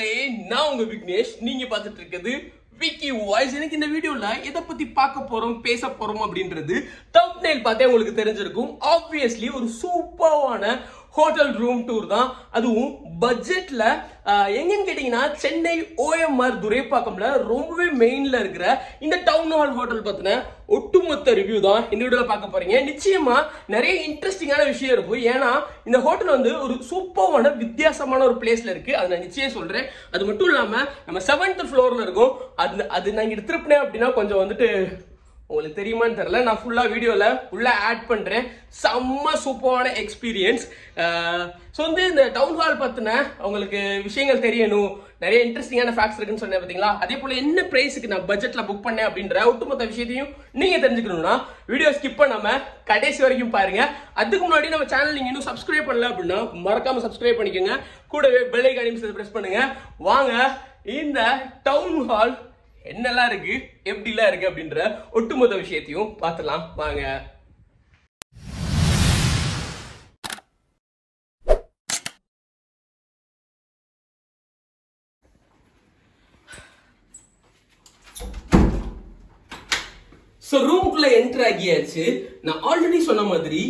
மக்களே, நான் உங்க விக்னேஷ். நீங்க பார்த்துட்டு இருக்கிறது விக்கி வாய்ஸ். எனக்கு இந்த வீடியோல எதை பத்தி பார்க்க போறோம், பேச போறோம் அப்படின்றது தம்ப்நெயில் பார்த்தே உங்களுக்கு தெரிஞ்சிருக்கும். ஆப்வியஸ்லி ஒரு சூப்பரான ஹோட்டல் ரூம் டூர் தான், அதுவும் பட்ஜெட்ல. எங்கன்னு கேட்டீங்கன்னா சென்னை OMR துரைப்பாக்கம்ல ரொம்பவே மெயின்ல இருக்கிற இந்த டவுன் ஹால் ஹோட்டல் பத்தின ஒட்டுமொத்த ரிவ்யூ தான் இந்த வீடியோல பார்க்க போறீங்க. நிச்சயமா நிறைய இன்ட்ரெஸ்டிங்கான விஷயம் இருக்கும். ஏன்னா இந்த ஹோட்டல் வந்து ஒரு சூப்பரான வித்தியாசமான ஒரு பிளேஸ்ல இருக்கு. அதை நான் நிச்சயம் சொல்றேன். அது மட்டும் இல்லாம நம்ம 7th ஃப்ளோர்ல இருக்கும். அது நான் இங்க திருப்பினேன் அப்படின்னா கொஞ்சம் வந்துட்டு உங்களுக்கு தெரியுமான்னு தெரியல, நான் ஃபுல்லா வீடியோல உள்ள ஆட் பண்றேன். செம்ம சூப்பரான எக்ஸ்பீரியன்ஸ். ஸோ வந்து இந்த டவுன் ஹால் பத்தின உங்களுக்கு விஷயங்கள் தெரியணும், நிறைய இன்ட்ரெஸ்டிங்கான ஃபேக்ட்ஸ் இருக்குன்னு சொன்னேன் பார்த்தீங்களா. அதே போல என்ன பிரைஸுக்கு நான் பட்ஜெட்ல புக் பண்ணேன் அப்படின்ற ஒட்டுமொத்த விஷயத்தையும் நீங்க தெரிஞ்சுக்கணும்னா வீடியோ ஸ்கிப் பண்ணாம கடைசி வரைக்கும் பாருங்க. அதுக்கு முன்னாடி நம்ம சேனல் நீங்க இன்னும் சப்ஸ்கிரைப் பண்ணல அப்படின்னா மறக்காம சப்ஸ்கிரைப் பண்ணிக்கோங்க. கூடவே பெல் ஐகானையும் பிரஸ் பண்ணுங்க. வாங்க இந்த டவுன் ஹால் என்னெல்லாம் இருக்கு, எப்படிலாம் இருக்கு அப்படின்ற ஒட்டுமொத்த விஷயத்தையும் பார்த்துலாம் வாங்க. ஸோ ரூமுக்குள்ள என்டர் ஆகியாச்சு. நான் ஆல்ரெடி சொன்ன மாதிரி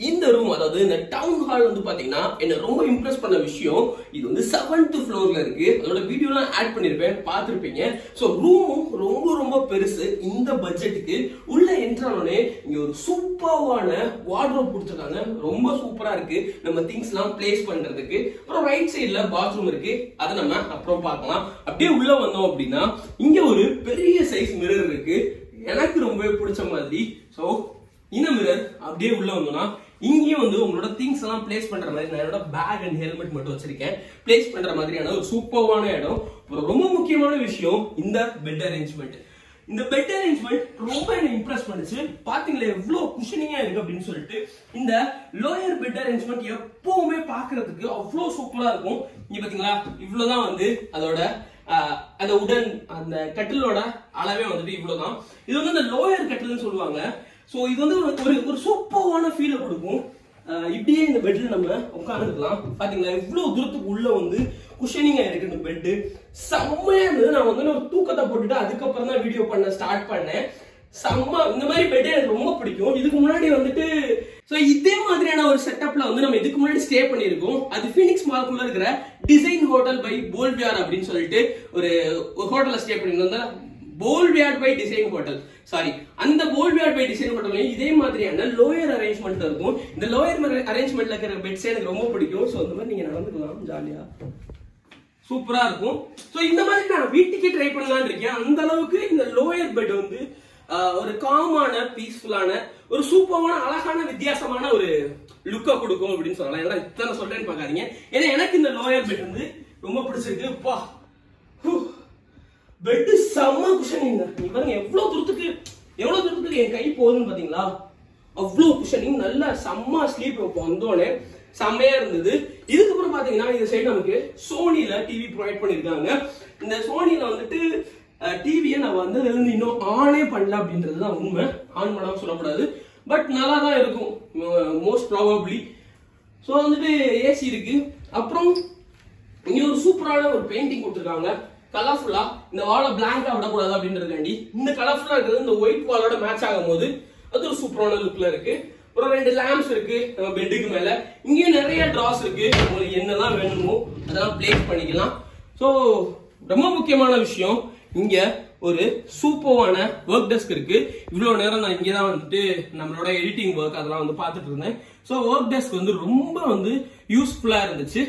இந்த ரூம், அதாவது இந்த டவுன் ஹால் வந்து பாத்தீங்கன்னா என்ன ரொம்ப இம்ப்ரெஸ் பண்ண விஷயம், இது வந்து 7th ஃப்ளோர்ல இருக்கு. அதோட வீடியோலாம் ஆட் பண்ணிருப்பேன், பார்த்துருப்பீங்க. ஸோ ரூமும் ரொம்ப ரொம்ப பெருசு. இந்த பட்ஜெட்டுக்கு உள்ள என்ட்ரானே இங்க ஒரு சூப்பரான வார்ட்ரோப் கொடுத்துருக்காங்க. ரொம்ப சூப்பரா இருக்கு நம்ம திங்ஸ் எல்லாம் பிளேஸ் பண்றதுக்கு. அப்புறம் ரைட் சைட்ல பாத்ரூம் இருக்கு, அதை நம்ம அப்புறம் பார்க்கலாம். அப்படியே உள்ள வந்தோம் அப்படின்னா இங்க ஒரு பெரிய சைஸ் மிரர் இருக்கு, எனக்கு ரொம்பவே பிடிச்ச மாதிரி. சோ இந்த மிரர் அப்படியே உள்ள வந்தோம்னா இங்கேயும் வந்து உங்களோட திங்ஸ் எல்லாம் பிளேஸ் பண்ற மாதிரி, நான் என்னோட பேக் அண்ட் ஹெல்மெட் மட்டும் வச்சிருக்கேன், பிளேஸ் பண்ற மாதிரியான ஒரு சூப்பரான இடம். ரொம்ப முக்கியமான விஷயம் இந்த பெட் அரேஞ்ச்மெண்ட். இந்த பெட் அரேஞ்ச்மெண்ட் ரொம்ப என்ன இம்ப்ரெஸ் பண்ணுச்சு. பாத்தீங்களா எவ்வளவு குஷனிங்கா இருக்கு அப்படின்னு சொல்லிட்டு. இந்த லோயர் பெட் அரேஞ்ச்மெண்ட் எப்பவுமே பாக்குறதுக்கு அவ்வளவு சூப்பரா இருக்கும். இங்க பாத்தீங்களா இவ்வளவுதான் வந்து அதோட அந்த உடன் அந்த கட்டிலோட அளவே வந்துட்டு இவ்வளவுதான். இது வந்து இந்த லோயர் கட்டில்னு சொல்லுவாங்க. சோ இது வந்து ஒரு சூப்பரான ஃபீலை கொடுக்கும். இப்படியே இந்த பெட்ல நம்ம உட்காந்துக்கலாம். பாத்தீங்களா இவ்வளவு தூரத்துக்கு உள்ள வந்து குஷனிங்கா இருக்கு இந்த பெட்டு. செம்மையா இருந்தது. நான் வந்து ஒரு தூக்கத்தை போட்டுட்டு அதுக்கப்புறம் தான் வீடியோ பண்ண ஸ்டார்ட் பண்ணேன். செம்ம இந்த மாதிரி பெட் எனக்கு ரொம்ப பிடிக்கும். இதுக்கு முன்னாடி வந்துட்டு இதே மாதிரியான ஒரு செட்டப்ல வந்து நம்ம இதுக்கு முன்னாடி ஸ்டே பண்ணிருக்கோம். அது ஃபீனிக்ஸ் மால்குள்ள இருக்கிற டிசைன் ஹோட்டல் பை போல்வியார் அப்படின்னு சொல்லிட்டு ஒரு ஹோட்டல்ல ஸ்டே பண்ணிருந்தோம். போல்வியார் பை டிசைன் ஹோட்டல், சாரி, அந்த போல்வியார் பை டிசைன் ஹோட்டல்லையும் இதே மாதிரியான லோயர் அரேஞ்ச்மெண்ட் இருக்கும். இந்த லோயர் அரேஞ்ச்மெண்ட்ல இருக்கிற பெட்ஸ் எனக்கு ரொம்ப பிடிக்கும். ஸோ அந்த மாதிரி நீங்க நடந்துக்கலாம், ஜாலியா சூப்பரா இருக்கும். ஸோ இந்த மாதிரி நான் வீட்டுக்கே ட்ரை பண்ணலான்னு இருக்கேன். அந்த அளவுக்கு இந்த லோயர் பெட் வந்து ஒரு காமான பீஸ்ஃபுல்லான ஒரு சூப்பரான அழகான வித்தியாசமான ஒரு லுக்கை கொடுக்கும் அப்படின்னு சொல்லலாம். ஏன்னா இத்தனை சொல்றேன்னு பாக்காதீங்க. ஏன்னா எனக்கு இந்த லோயர் பெட் வந்து ரொம்ப பிடிச்சிருக்கு. பெட் செம்ம குஷனிங். நீங்க பாருங்க எவ்வளவு தூரத்துக்கு என் கை போகுதுன்னு பாத்தீங்களா. அவ்வளவு குஷனிங், நல்ல செம்ம ஸ்லீப் வந்தோடனே செம்மையா இருந்தது. இதுக்கப்புறம் பாத்தீங்கன்னா இந்த சைடு நமக்கு சோனில டிவி ப்ரொவைட் பண்ணிருக்காங்க. இந்த சோனில வந்துட்டு டிவியை நான் வந்ததுல இருந்து இன்னும் ஆனே பண்ணல அப்படின்றதுதான் உண்மை. ஆன் பண்ணாம சொல்லக்கூடாது, பட் நல்லா தான் இருக்கும் மோஸ்ட் ப்ராபப்ளி. ஸோ வந்துட்டு ஏசி இருக்கு. அப்புறம் இங்க ஒரு சூப்பரான ஒரு பெயிண்டிங் கொடுத்துருக்காங்க, கலர்ஃபுல்லா. இந்த வாழை பிளாங்கா விடக்கூடாது அப்படின்றதுக்காண்டி இந்த கலர்ஃபுல்லா இருக்கிறது இந்த ஒயிட் வாலோட மேட்ச் ஆகும் போது அது ஒரு சூப்பரான லுக்ல இருக்கு. அப்புறம் 2 லேம்ப்ஸ் இருக்கு நம்ம பெட்டுக்கு மேல. இங்கேயும் நிறைய டிராஸ் இருக்கு, உங்களுக்கு என்னெல்லாம் வேணுமோ அதெல்லாம் பிளேஸ் பண்ணிக்கலாம். ஸோ ரொம்ப முக்கியமான விஷயம், இங்க ஒரு சூப்பரான ஒர்க் டெஸ்க் இருக்கு. இவ்வளவு நேரம் நான் இங்கதான் வந்துட்டு நம்மளோட எடிட்டிங் ஒர்க் அதெல்லாம் வந்து பார்த்துட்டு இருந்தேன். ஸோ ஒர்க் டெஸ்க் வந்து ரொம்ப வந்து யூஸ்ஃபுல்லா இருந்துச்சு.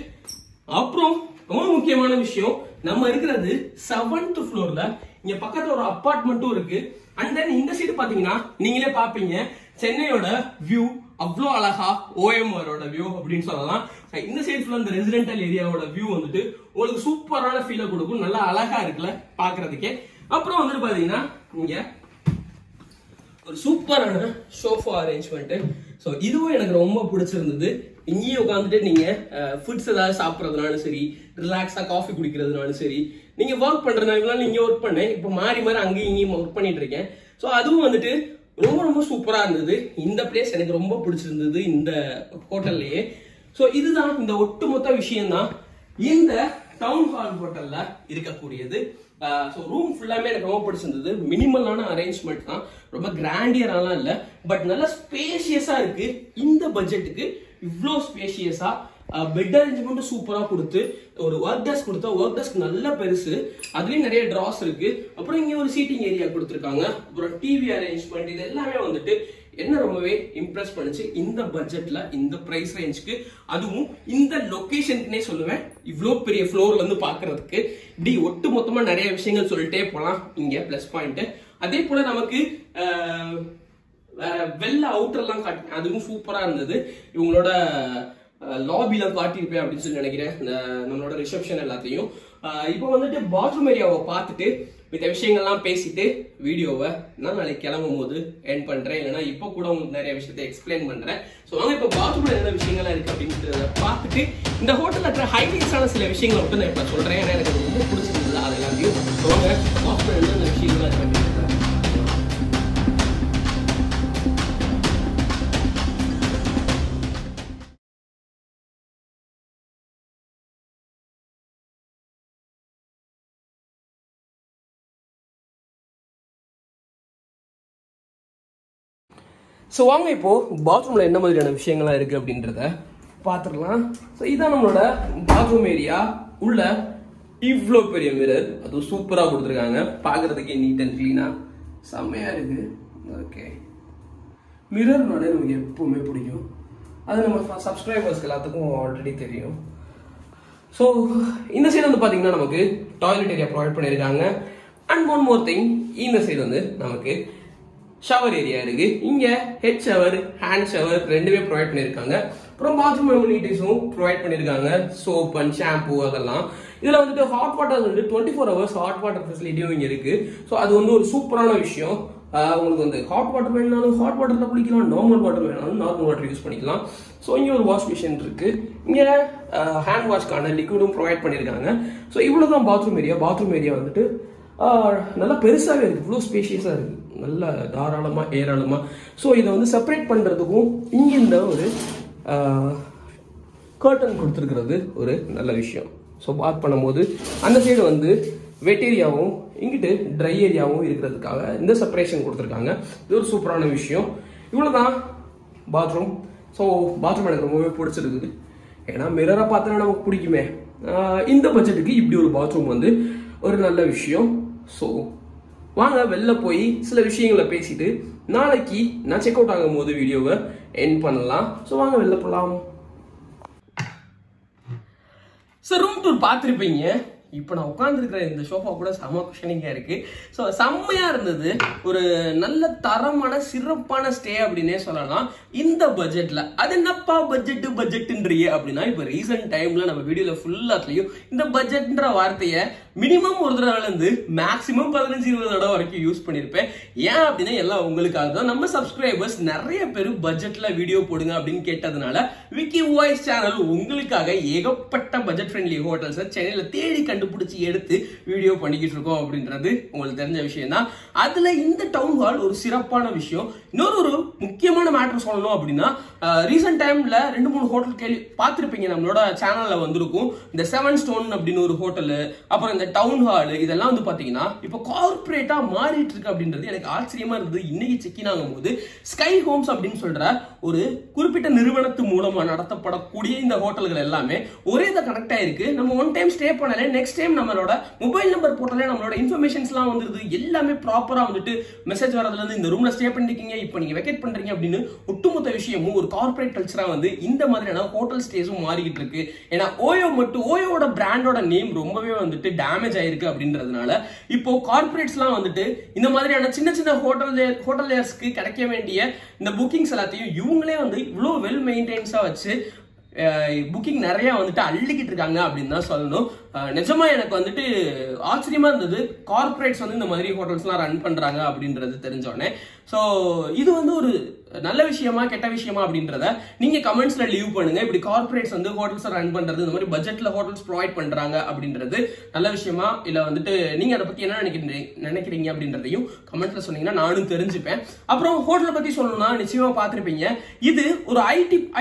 அப்புறம் ரொம்ப முக்கியமான விஷயம், நம்ம இருக்கிறது 7th ஃப்ளோர்ல. இங்க பக்கத்துல ஒரு அபார்ட்மெண்ட்டும் இருக்கு. அண்ட் தென் இந்த சைடு பாத்தீங்கன்னா நீங்களே பாப்பீங்க சென்னையோட வியூ அவ்வளோ அழகா, OMRோட வியூ அப்படின்னு சொல்லலாம். இந்த சைடு ஃபுல்லா இந்த ரெசிடென்டல் ஏரியாவோட வியூ வந்துட்டு உங்களுக்கு சூப்பரான ஃபீலை கொடுக்கும். நல்லா அழகா இருக்குல்ல பாக்குறதுக்கே. அப்புறம் வந்துட்டு பாத்தீங்கன்னா இங்க ஒரு சூப்பரான சோஃபா அரேஞ்ச்மெண்ட். ஸோ இதுவும் எனக்கு ரொம்ப பிடிச்சிருந்தது. இங்கேயும் உட்காந்துட்டு நீங்க ஃபுட்ஸ் ஏதாவது சாப்பிட்றதுனாலும் சரி, ரிலாக்ஸா காஃபி குடிக்கிறதுனாலும் சரி, நீங்க ஒர்க் பண்றதுனால நீங்க ஒர்க் பண்ணேன், இப்போ மாறி அங்கேயும் இங்கேயும் ஒர்க் பண்ணிட்டு இருக்கேன். ஸோ அதுவும் வந்துட்டு ரொம்ப ரொம்ப சூப்பரா இருந்தது. இந்த பிளேஸ் எனக்கு ரொம்ப பிடிச்சிருந்தது இந்த ஹோட்டல்லையே. சோ இதுதான் இந்த ஒட்டுமொத்த விஷயம் தான் இந்த டவுன் ஹால் ஹோட்டல்ல இருக்கக்கூடியது. ஸோ ரூம் ஃபுல்லாமே எனக்கு ரொம்ப பிடிச்சிருந்தது. மினிமலான அரேஞ்ச்மெண்ட் தான், ரொம்ப கிராண்டியராலாம் இல்லை, பட் நல்லா ஸ்பேஷியஸா இருக்கு. இந்த பட்ஜெட்டுக்கு இவ்வளோ ஸ்பேஷியஸா பெட் அரேஞ்ச்மெண்ட் சூப்பரா கொடுத்து ஒரு ஒர்க் டெஸ்க் கொடுத்தா ஒர்க் டெஸ்க் நல்ல பெருசு, அதுலயும் நிறைய டிராஸ் இருக்கு. அப்புறம் இங்க ஒரு சீட்டிங் ஏரியா கொடுத்துருக்காங்க. அப்புறம் டிவி அரேஞ்ச்மெண்ட் இது எல்லாமே வந்துட்டு என்ன ரொம்பவே இம்ப்ரெஸ் பண்ணுச்சு இந்த பட்ஜெட்ல, இந்த பிரைஸ் ரேஞ்சுக்கு, அதுவும் இந்த லொகேஷனுக்குனே சொல்லுவேன். இவ்வளோ பெரிய ஃப்ளோர்ல இருந்து பாக்குறதுக்கு இப்படி ஒட்டு மொத்தமா நிறைய விஷயங்கள் சொல்லிட்டே போலாம் இங்க பிளஸ் பாயிண்ட். அதே போல நமக்கு வெள்ள அவுட்டர்லாம் காட்டி அதுவும் சூப்பரா இருந்தது. இவங்களோட லாபிலாம் காட்டியிருப்பேன் அப்படின்னு சொல்லி நினைக்கிறேன், நம்மளோட ரிசப்ஷன் எல்லாத்தையும். இப்போ வந்துட்டு பாத்ரூம் ஏரியாவை பார்த்துட்டு மித்த விஷயங்கள்லாம் பேசிட்டு வீடியோவை நான் நாளைக்கு கிளம்பும் போது எண்ட் பண்றேன், இல்லைன்னா இப்போ கூட உங்களுக்கு நிறைய விஷயத்தை எக்ஸ்பிளைன் பண்றேன். ஸோ வாங்க இப்போ பாத்ரூம்ல என்ன விஷயங்கள்லாம் இருக்கு அப்படின்றத பார்த்துட்டு இந்த ஹோட்டல்ல இருக்கிற ஹைலைட்ஸான சில விஷயங்களை மட்டும் நான் இப்போ சொல்றேன், ஏன்னா எனக்கு ரொம்ப பிடிச்சிருந்தது அது எல்லாத்தையும். வாங்க பாத்ரூம்ல என்ன விஷயங்கள்லாம் இருக்கு அப்படின்னு. ஸோ வாங்க இப்போ பாத்ரூம்ல என்ன மாதிரியான விஷயங்கள்லாம் இருக்கு அப்படின்றத பார்த்துடலாம். ஸோ இதான் நம்மளோட பாத்ரூம் ஏரியா. உள்ள இவ்வளோ பெரிய மிரர், அதுவும் சூப்பராக கொடுத்துருக்காங்க, பார்க்கறதுக்கே நீட் அண்ட் கிளீனா செம்மையா இருக்கு. ஓகே, மிரர்னாலே நமக்கு எப்பவுமே பிடிக்கும், அது நம்ம சப்ஸ்கிரைபர்ஸ்க்கு எல்லாத்துக்கும் ஆல்ரெடி தெரியும். ஸோ இந்த சைடு வந்து பார்த்தீங்கன்னா நமக்கு டாய்லெட் ஏரியா ப்ரொவைட் பண்ணியிருக்காங்க. அண்ட் ஒன் மோர் திங், இந்த சைடு வந்து நமக்கு ஷவர் ஏரியா இருக்கு. இங்க ஹெட் ஷவர், ஹேண்ட் ஷவர் ரெண்டுமே ப்ரொவைட் பண்ணிருக்காங்க. அப்புறம் பாத்ரூம் அம்யூனிட்டிஸும் ப்ரொவைட் பண்ணிருக்காங்க, சோப் அண்ட் ஷாம்பு அதெல்லாம். இதுல வந்துட்டு ஹாட் வாட்டர் வந்து 24 hours ஹாட் வாட்டர் ஃபெசிலிட்டியும் இங்க இருக்கு. ஸோ அது வந்து ஒரு சூப்பரான விஷயம். உங்களுக்கு வந்து ஹாட் வாட்டர் வேணும்னாலும் ஹாட் வாட்டர்ல குளிக்கலாம், நார்மல் வாட்டர் வேணாலும் நார்மல் வாட்டர் யூஸ் பண்ணிக்கலாம். ஸோ இங்க ஒரு வாஷ் மிஷின் இருக்கு. இங்க ஹேண்ட் வாஷ்க்கான லிக்விடும் ப்ரொவைட் பண்ணிருக்காங்க. ஸோ இவ்வளவுதான் பாத்ரூம் ஏரியா. பாத்ரூம் ஏரியா வந்துட்டு நல்லா பெருசாகவே இருக்கு, இவ்வளோ ஸ்பேஷியஸாக இருக்கு, நல்ல தாராளமாக ஏராளமாக. ஸோ இதை வந்து செப்பரேட் பண்ணுறதுக்கும் இங்கிருந்த ஒரு கர்டன் கொடுத்துருக்கிறது ஒரு நல்ல விஷயம். ஸோ பாத் பண்ணும்போது அந்த சைடு வந்து வெட் ஏரியாவும் இங்கிட்டு ட்ரை ஏரியாவும் இருக்கிறதுக்காக இந்த செப்பரேஷன் கொடுத்துருக்காங்க. இது ஒரு சூப்பரான விஷயம். இவ்வளோதான் பாத்ரூம். ஸோ பாத்ரூம் எனக்கு ரொம்பவே பிடிச்சிருக்குது, ஏன்னா மிரரை பார்த்தா நமக்கு பிடிக்குமே. இந்த பட்ஜெட்டுக்கு இப்படி ஒரு பாத்ரூம் வந்து ஒரு நல்ல விஷயம். ஸோ வாங்க வெளில போய் சில விஷயங்களை பேசிட்டு நாளைக்கு நான் செக் அவுட் ஆகும் போது வீடியோவை எண்ட் பண்ணலாம். ஸோ வாங்க வெளில போகலாம். ஸோ ரூம் டூர் பார்த்துருப்பீங்க. இப்போ நான் உட்காந்துருக்கிற இந்த சோஃபா கூட செம்ம குஷனிங்கா இருக்கு. ஸோ செம்மையா இருந்தது, ஒரு நல்ல தரமான சிறப்பான ஸ்டே அப்படின்னே சொல்லலாம் இந்த பட்ஜெட்ல. அது என்னப்பா பட்ஜெட்டுன்றியே அப்படின்னா, இப்போ ரீசெண்ட் டைம்ல நம்ம வீடியோல ஃபுல்லாத்துலயும் இந்த பட்ஜெட்ன்ற வார்த்தையை மினிமம் ஒரு தடவை இருந்து மேக்சிமம் 15-20 தடவை வரைக்கும் யூஸ் பண்ணிருப்பேன். ஏன் அப்படின்னா எல்லாம் உங்களுக்காக தான். நம்ம சப்ஸ்கிரைபர்ஸ் நிறைய பேர் பட்ஜெட்ல வீடியோ போடுங்க அப்படின்னு கேட்டதுனால விக்கி வாய்ஸ் சேனல் உங்களுக்காக ஏகப்பட்ட பட்ஜெட் ஃப்ரெண்ட்லி ஹோட்டல்ஸ் சென்னையில தேடி கண்டுபிடிச்சி எடுத்து வீடியோ பண்ணிக்கிட்டு இருக்கோம் அப்படின்றது உங்களுக்கு தெரிஞ்ச விஷயம் தான். அதுல இந்த டவுன் ஹால் ஒரு சிறப்பான விஷயம். இன்னொரு முக்கியமான மேட்டர் சொல்லணும் அப்படின்னா, ரீசெண்ட் டைம்ல 2-3 ஹோட்டல் கேள்வி பார்த்திருப்பீங்க, நம்மளோட சேனல்ல வந்திருக்கும். இந்த 7 Stone அப்படின்னு ஒரு ஹோட்டல், அப்புறம் இந்த டவுன் ஹால், இதெல்லாம் வந்து பாத்தீங்கன்னா இப்போ கார்பரேட்டா மாறிட்டு இருக்கு அப்படின்றது எனக்கு ஆச்சரியமா இருந்தது. இன்னைக்கு செக்கின் ஆகும் போது ஸ்கை ஹோம்ஸ் அப்படின்னு சொல்ற ஒரு குறிப்பிட்ட நிறுவனத்து மூலமா நடத்தப்படக்கூடிய இந்த ஹோட்டல்கள் எல்லாமே ஒரே இதை கனெக்ட் ஆயிருக்கு. நம்ம ஒன் டைம் ஸ்டே பண்ணல, நெக்ஸ்ட் டைம் நம்மளோட மொபைல் நம்பர் போட்டாலே நம்மளோட இன்ஃபர்மேஷன்ஸ் எல்லாம் வந்துருது. எல்லாமே ப்ராப்பரா வந்துட்டு மெசேஜ் வரதுல இருந்து இந்த ரூம்ல ஸ்டே பண்ணிருக்கீங்க, இப்போ நீங்க வெக்கேட் பண்றீங்க அப்படின்னு ஒட்டுமொத்த விஷயமும் ஒரு கார்பரேட் கல்ச்சரா வந்து இந்த மாதிரியான ஹோட்டல் ஸ்டேஸும் மாறிக்கிட்டு இருக்கு. ஏன்னா ஓயோட பிராண்டோட நேம் ரொம்பவே வந்துட்டு டேமேஜ் ஆயிருக்கு அப்படின்றதுனால இப்போ கார்பரேட்ஸ்லாம் வந்துட்டு இந்த மாதிரியான சின்ன சின்ன ஹோட்டலியர்ஸ்க்கு கிடைக்க வேண்டிய இந்த புக்கிங்ஸ் எல்லாத்தையும் இவங்களே வந்து இவ்வளோ வெல் மெயின்டைன்ஸா வச்சு புக்கிங் நிறைய வந்துட்டு அள்ளிக்கிட்டு இருக்காங்க அப்படின்னு தான் சொல்லணும். நிஜமா எனக்கு வந்துட்டு ஆச்சரியமா இருந்தது, கார்பரேட்ஸ் வந்து இந்த மாதிரி ஹோட்டல்ஸ்லாம் ரன் பண்றாங்க அப்படின்றது தெரிஞ்சோடனே. ஸோ இது வந்து ஒரு நல்ல விஷயமா கெட்ட விஷயமா அப்படின்றத நீங்க கமெண்ட்ஸ்ல லீவ் பண்ணுங்க. இப்படி கார்பரேட்ஸ் வந்து ஹோட்டல்ஸ் ரன் பண்றது, இந்த மாதிரி பட்ஜெட்ல ஹோட்டல்ஸ் ப்ரொவைட் பண்றாங்க அப்படின்றது நல்ல விஷயமா இல்ல வந்துட்டு நீங்க அதை பத்தி என்ன நினைக்கிறீங்க அப்படின்றதையும் கமெண்ட்ல சொன்னீங்கன்னா நானும் தெரிஞ்சுப்பேன். அப்புறம் ஹோட்டலை பத்தி சொல்லணும்னா நிச்சயமா பார்த்திருப்பீங்க, இது ஒரு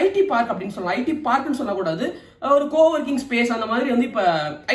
ஐடி பார்க் அப்படின்னு சொல்லலாம். ஐடி பார்க்னு சொல்லக்கூடாது, ஒரு கோவர்க்கிங் ஸ்பேஸ் அந்த மாதிரி வந்து இப்ப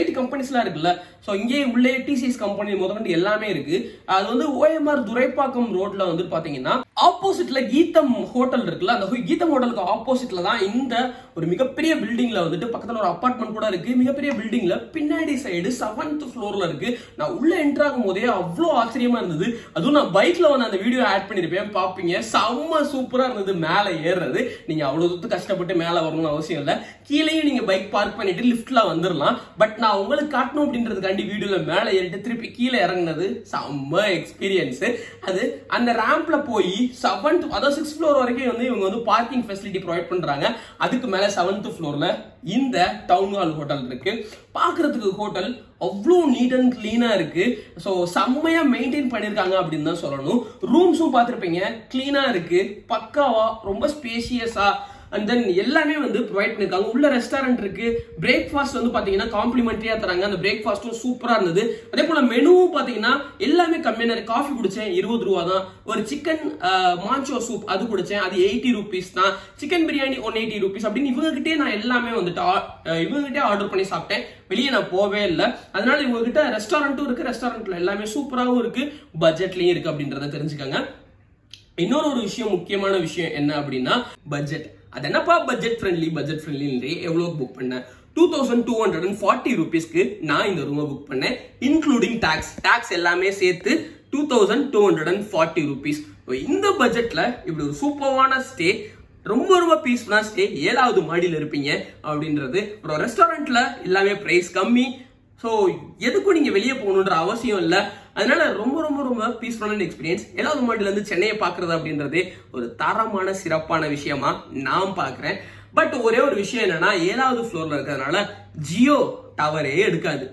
ஐடி கம்பெனிஸ்லாம் இருக்குல்ல, ஸோ இங்கே உள்ளே டிசிஎஸ் கம்பெனி முதல்ல எல்லாமே இருக்கு. அது வந்து OMR துரைப்பாக்கம் ரோட்ல வந்து பாத்தீங்கன்னா ஆப்போசிட்ல கீதம் ஹோட்டல் இருக்குல்ல, அந்த கீதம் ஹோட்டலுக்கு ஆப்போசிட்ல தான் இந்த ஒரு மிகப்பெரிய பில்டிங்ல வந்துட்டு பக்கத்துல ஒரு அபார்ட்மெண்ட் கூட இருக்கு. மிகப்பெரிய பில்டிங்ல பின்னாடி சைடு 7th ஃப்ளோர்ல இருக்கு. நான் உள்ள என்டர் ஆகும் போதே அவ்வளோ ஆச்சரியமா இருந்தது. அதுவும் நான் பைக்ல வந்து அந்த வீடியோ ஆட் பண்ணிருப்பேன், பாப்பீங்க. செம்ம சூப்பரா இருந்தது மேல ஏறுறது. நீங்க அவ்வளவு தூரத்து கஷ்டப்பட்டு மேல வரணும்னு அவசியம் இல்ல, கீழேயும் நீங்க பைக் பார்க் பண்ணிட்டு லிஃப்ட்ல வந்துடலாம். பட் நான் உங்களுக்கு காட்டணும் அப்படின்றதுக்காண்டி வீடியோல மேல ஏறிட்டு திருப்பி கீழே இறங்குனது செம்ம எக்ஸ்பீரியன்ஸ். அது அந்த ரேம்ப்ல போய் 7th அதாவது 6th ஃப்ளோர் வரைக்கும் வந்து இவங்க வந்து பார்க்கிங் ஃபெசிலிட்டி ப்ரொவைட் பண்றாங்க. அதுக்கு மேல 7th ஃப்ளோர்ல இந்த டவுன் ஹால் ஹோட்டல் இருக்கு. பாக்குறதுக்கு ஹோட்டல் அவ்வளோ நீட் அண்ட் கிளீனா இருக்கு. ஸோ செம்மையா மெயின்டைன் பண்ணிருக்காங்க அப்படின்னு தான் சொல்லணும். ரூம்ஸும் பார்த்துருப்பீங்க, கிளீனா இருக்கு, பக்காவா, ரொம்ப ஸ்பேசியஸா அண்ட் தென் எல்லாமே வந்து ப்ரொவைட் பண்ணிருக்காங்க. உள்ள ரெஸ்டாரண்ட் இருக்கு. பிரேக்ஃபாஸ்ட் வந்து பாத்தீங்கன்னா காம்ப்ளிமெண்டரியா தராங்க. அந்த பிரேக்ஃபாஸ்டும் சூப்பரா இருந்தது. அதே போல மெனுவும் பாத்தீங்கன்னா எல்லாமே கம்மியான. காஃபி குடிச்சேன் 20 ரூபா தான். ஒரு சிக்கன் மான்சோ சூப் அது குடிச்சேன், அது 80 rupees தான். சிக்கன் பிரியாணி 180 rupees அப்படின்னு இவங்க கிட்டே நான் எல்லாமே வந்துட்டு இவங்க கிட்டே ஆர்டர் பண்ணி சாப்பிட்டேன். வெளியே நான் போவே இல்லை. அதனால இவங்க கிட்ட ரெஸ்டாரண்ட்டும் இருக்கு. ரெஸ்டாரண்ட்ல எல்லாமே சூப்பராகவும் இருக்கு, பட்ஜெட்லயும் இருக்கு அப்படின்றத தெரிஞ்சுக்கோங்க. இன்னொரு ஒரு விஷயம், முக்கியமான விஷயம் என்ன அப்படின்னா பட்ஜெட். அது என்னப்பா பட்ஜெட் ஃப்ரெண்ட்லி எவ்வளவு புக் பண்ணேன்? 2240 rupeesக்கு நான் இந்த ரூமை புக் பண்ணேன், இன்க்ளூடிங் டாக்ஸ் எல்லாமே சேர்த்து 2240 rupees. இந்த பட்ஜெட்ல இப்படி ஒரு சூப்பரான ஸ்டே, ரொம்ப ரொம்ப பீஸ்ஃபுல்லான ஸ்டே, 7வது மாடியில் இருப்பீங்க அப்படின்றது. ஒரு ரெஸ்டாரண்ட்ல எல்லாமே பிரைஸ் கம்மி. ஸோ எதுக்கும் நீங்க வெளியே போகணுன்ற அவசியம் இல்லை. அதனால ரொம்ப ரொம்ப ரொம்ப பீஸ்ஃபுல்லான எக்ஸ்பீரியன்ஸ். 7வது மாடியில இருந்து சென்னையை பாக்குறது அப்படின்றது ஒரு தரமான சிறப்பான விஷயமா நான் பாக்குறேன். பட் ஒரே ஒரு விஷயம் என்னன்னா, 7வது ஃப்ளோர்ல இருக்கிறதுனால ஜியோ டவரே எடுக்காது.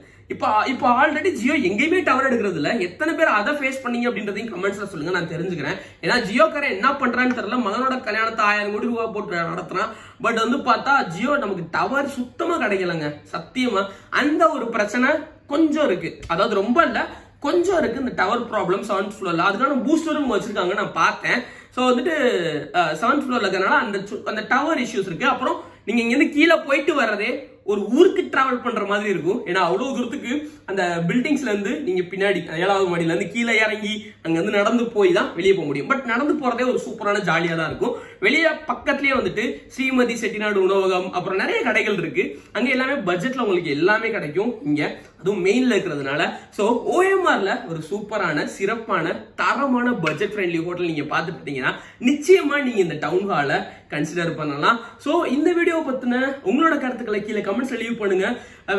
இப்போ ஆல்ரெடி ஜியோ எங்கேயுமே டவர் எடுக்கிறது இல்ல. எத்தனை பேர் அதை ஃபேஸ் பண்ணீங்க அப்படின்றதையும் கமெண்ட்ஸ்ல சொல்லுங்க, நான் தெரிஞ்சுக்கிறேன். ஏன்னா ஜியோக்காரன் என்ன பண்றான்னு தெரியல, மகனோட கல்யாணத்தை 1000 கோடி ரூபாய் போட்டு நடத்துறான். பட் வந்து பார்த்தா ஜியோ நமக்கு டவர் சுத்தமா கிடைக்கலங்க, சத்தியமா. அந்த ஒரு பிரச்சனை கொஞ்சம் இருக்கு, அதாவது ரொம்ப இல்ல, கொஞ்சம் இருக்கு இந்த டவர் ப்ராப்ளம் 7th ஃப்ளோர்ல. அதுக்கான பூஸ்டரும் வச்சிருக்காங்க, நான் பார்த்தேன். ஸோ வந்துட்டு 7th ஃப்ளோர்ல இருக்கிறனால அந்த டவர் இஷ்யூஸ் இருக்கு. அப்புறம் நீங்க இங்க இருந்து கீழே போயிட்டு வர்றதே ஒரு ஊருக்கு டிராவல் பண்ற மாதிரி இருக்கும். ஏன்னா அவ்வளவு தூரத்துக்கு அந்த பில்டிங்ஸ்ல இருந்து நீங்க பின்னாடி 7வது மாடியில இருந்து கீழே இறங்கி அங்க இருந்து நடந்து போய் தான் வெளியே போக முடியும். பட் நடந்து போறதே ஒரு சூப்பரான ஜாலியா தான் இருக்கும். வெளியே பக்கத்துலயே வந்துட்டு ஸ்ரீமதி செட்டிநாடு உணவகம், அப்புறம் நிறைய கடைகள் இருக்கு. அங்க எல்லாமே பட்ஜெட்ல உங்களுக்கு எல்லாமே கிடைக்கும் இங்க, அதுவும் மெயின்ல இருக்கிறதுனால. சோ OMRல ஒரு சூப்பரான சிறப்பான தரமான பட்ஜெட் ஃப்ரெண்ட்லி ஹோட்டல் நீங்க பாத்துட்டீங்கன்னா நிச்சயமா நீங்க இந்த டவுன் ஹாலை கன்சிடர் பண்ணலாம். சோ இந்த வீடியோ பத்தின உங்களோட கருத்துக்களை கீழே கமெண்ட்ஸ்ல லீவ் பண்ணுங்க.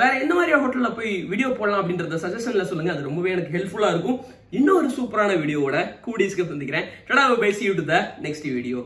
வேற எந்த மாதிரி ஹோட்டல்ல போய் வீடியோ போடலாம் அப்படின்றத சஜஷன்ல சொல்லுங்க, அது ரொம்பவே எனக்கு ஹெல்ப்ஃபுல்லா இருக்கும். இன்னொரு சூப்பரான வீடியோவோட கூடிஸ்க்கு சந்திக்கிறேன். டடா by, see you to the next video.